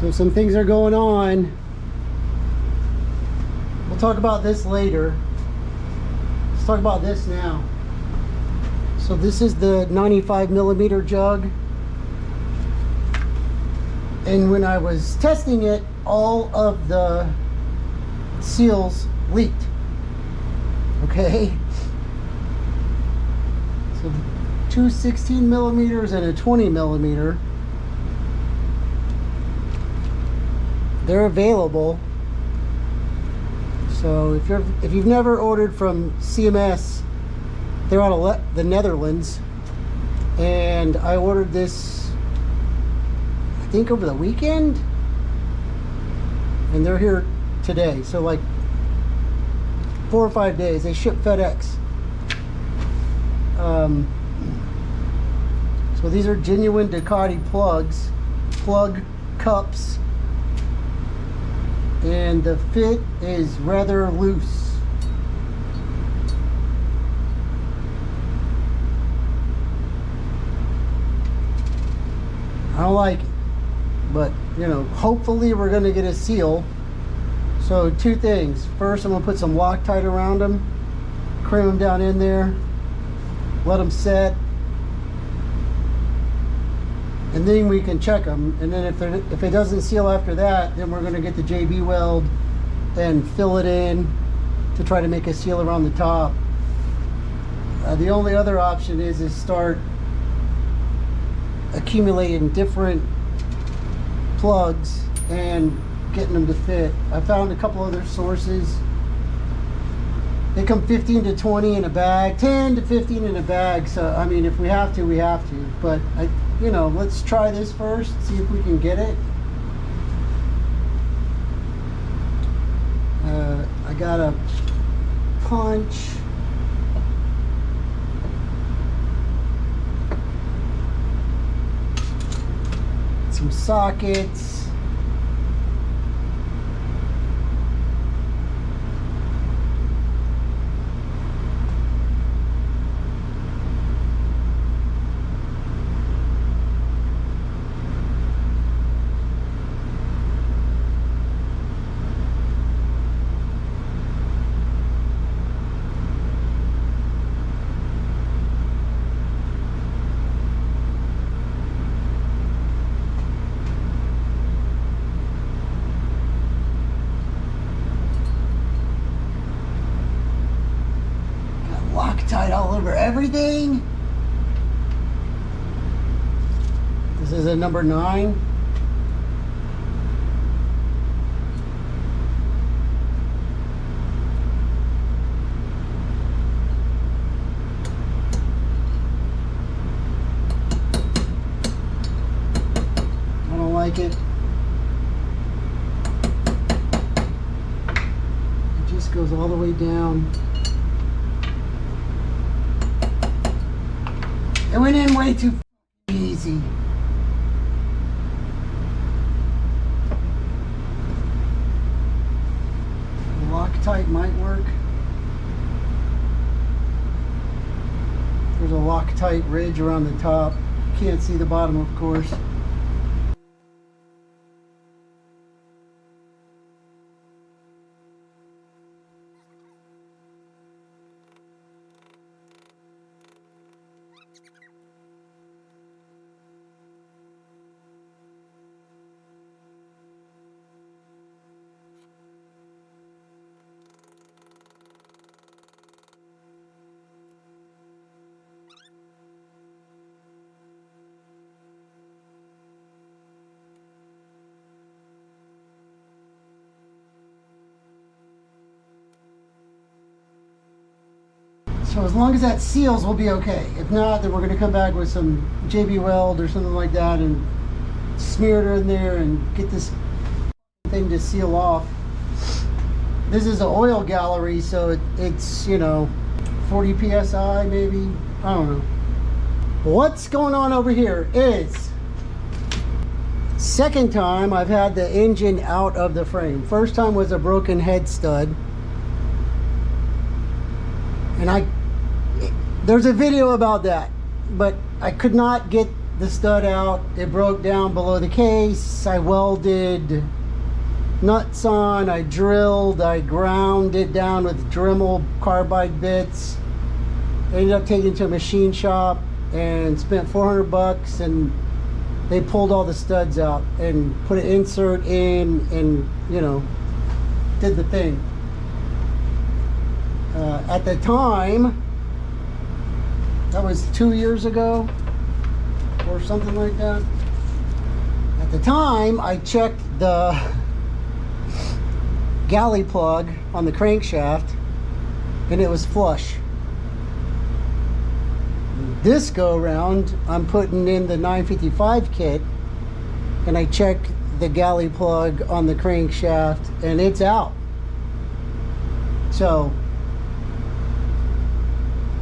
So some things are going on. We'll talk about this later. Let's talk about this now. So this is the 95 millimeter jug. And when I was testing it, all of the seals leaked. Okay? So two 16 millimeters and a 20 millimeter. They're available. So if you've never ordered from CMS, they're out of the Netherlands, and I ordered this I think over the weekend, and they're here today. So like 4 or 5 days. They ship FedEx. So these are genuine Ducati plugs, plug cups. And the fit is rather loose. I don't like it, but you know, hopefully we're gonna get a seal. So two things. First, I'm gonna put some Loctite around them, cram them down in there, let them set, and then we can check them. And then if it doesn't seal after that, then we're going to get the JB weld and fill it in to try to make a seal around the top. The only other option is start accumulating different plugs and getting them to fit. I found a couple other sources. They come 15 to 20 in a bag, 10 to 15 in a bag. So I mean, if we have to, we have to. But you know, let's try this first, see if we can get it. I got a punch. Some sockets. Loctite all over everything. This is a number 9. I don't like it. It just goes all the way down. It went in way too easy. Loctite might work. There's a Loctite ridge around the top. Can't see the bottom, of course. So as long as that seals, we'll be okay. If not, then we're going to come back with some JB weld or something like that and smear it in there and get this thing to seal off. This is an oil gallery, so it's, you know, 40 psi maybe. I don't know. What's going on over here is second time I've had the engine out of the frame. First time was a broken head stud. And there's a video about that, but I could not get the stud out. It broke down below the case. I welded nuts on, I drilled, I ground it down with Dremel carbide bits. Ended up taking it to a machine shop and spent 400 bucks, and they pulled all the studs out and put an insert in and, you know, did the thing. At the time, that was 2 years ago or something like that. At the time, I checked the galley plug on the crankshaft and it was flush. This go around, I'm putting in the 955 kit and I checked the galley plug on the crankshaft and it's out. So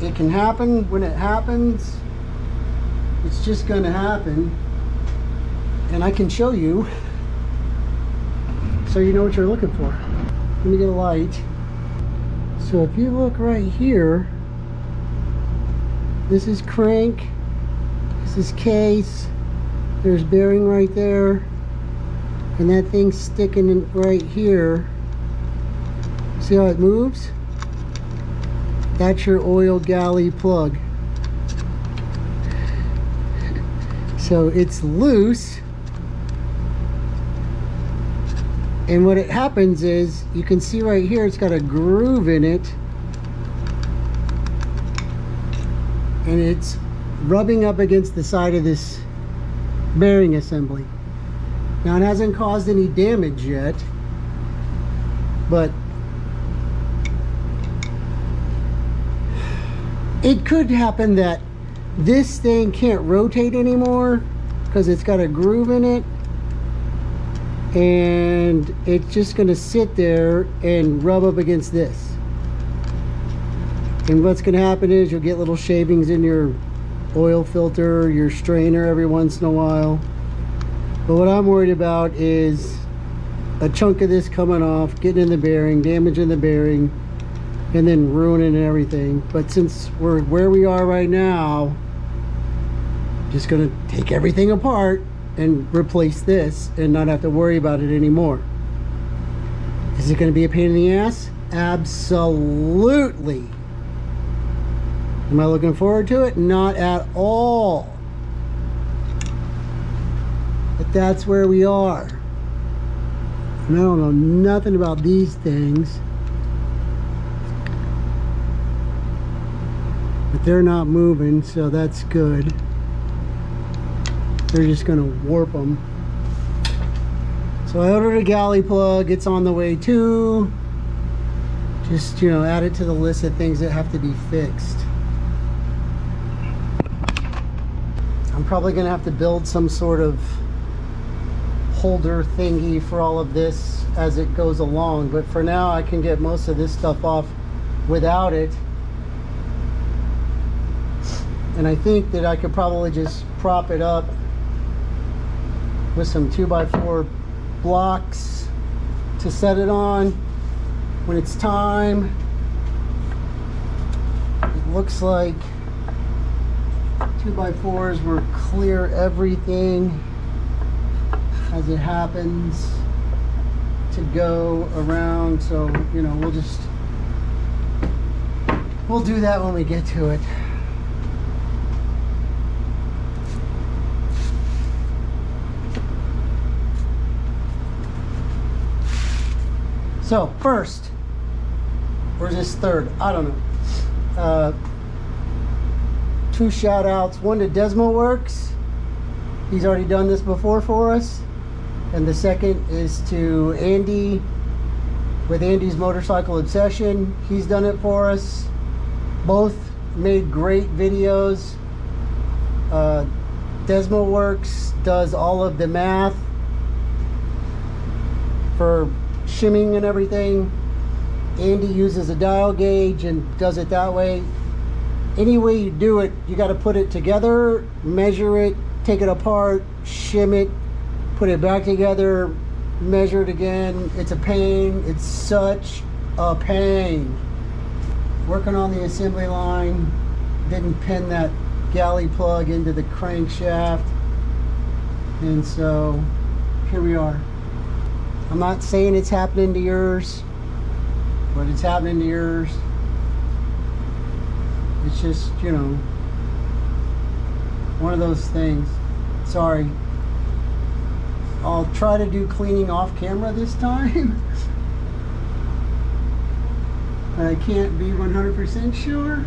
it can happen when it happens. It's just going to happen, and I can show you so you know what you're looking for. Let me get a light. So if you look right here, this is crank, this is case, there's bearing right there, and that thing's sticking in right here. See how it moves? That's your oil galley plug. So it's loose, and what it happens is, you can see right here it's got a groove in it, and it's rubbing up against the side of this bearing assembly. Now it hasn't caused any damage yet, but it could happen that this thing can't rotate anymore because it's got a groove in it, and it's just going to sit there and rub up against this. And what's going to happen is you'll get little shavings in your oil filter, your strainer every once in a while. But what I'm worried about is a chunk of this coming off, getting in the bearing, damaging the bearing, and then ruining everything. But since we're where we are right now, just gonna take everything apart and replace this and not have to worry about it anymore. Is it gonna be a pain in the ass? Absolutely. Am I looking forward to it? Not at all. But that's where we are. And I don't know nothing about these things. But they're not moving, so that's good. They're just gonna warp them. So I ordered a galley plug. It's on the way too. Just, you know, add it to the list of things that have to be fixed. I'm probably gonna have to build some sort of holder thingy for all of this as it goes along. But for now, I can get most of this stuff off without it. And I think that I could probably just prop it up with some 2x4 blocks to set it on when it's time. It looks like 2x4s will clear everything as it happens to go around. So, you know, we'll do that when we get to it. So first, where's this third? I don't know. Two shout outs. One to Desmo Works. He's already done this before for us. And the second is to Andy with Andy's Motorcycle Obsession. He's done it for us. Both made great videos. Desmo Works does all of the math for shimming and everything. Andy uses a dial gauge and does it that way. Any way you do it, you got to put it together, measure it, take it apart, shim it, put it back together, measure it again. It's a pain. It's such a pain. Working on the assembly line, didn't pin that galley plug into the crankshaft. And so here we are. I'm not saying it's happening to yours, but it's happening to yours. It's just, you know, one of those things. Sorry. I'll try to do cleaning off camera this time. But I can't be 100% sure.